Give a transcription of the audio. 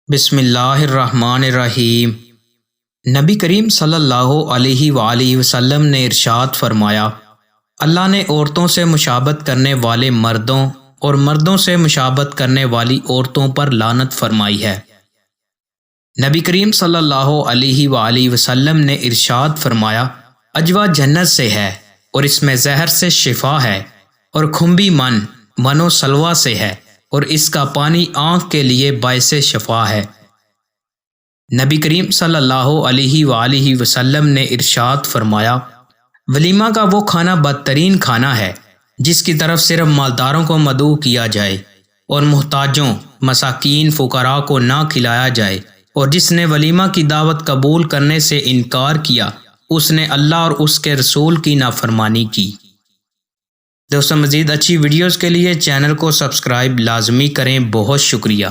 بسم اللہ الرحمن الرحیم۔ نبی کریم صلی اللہ علیہ وآلہ وسلم نے ارشاد فرمایا، اللہ نے عورتوں سے مشابہت کرنے والے مردوں اور مردوں سے مشابہت کرنے والی عورتوں پر لعنت فرمائی ہے۔ نبی کریم صلی اللہ علیہ وآلہ وسلم نے ارشاد فرمایا، اجوا جنت سے ہے اور اس میں زہر سے شفا ہے، اور کھمبی من و سلوا سے ہے، اور اس کا پانی آنکھ کے لیے باعث شفا ہے۔ نبی کریم صلی اللہ علیہ وآلہ وسلم نے ارشاد فرمایا، ولیمہ کا وہ کھانا بدترین کھانا ہے جس کی طرف صرف مالداروں کو مدعو کیا جائے اور محتاجوں، مساکین، فقراء کو نہ کھلایا جائے، اور جس نے ولیمہ کی دعوت قبول کرنے سے انکار کیا اس نے اللہ اور اس کے رسول کی نافرمانی کی۔ دوستوں، مزید اچھی ویڈیوز کے لیے چینل کو سبسکرائب لازمی کریں۔ بہت شکریہ۔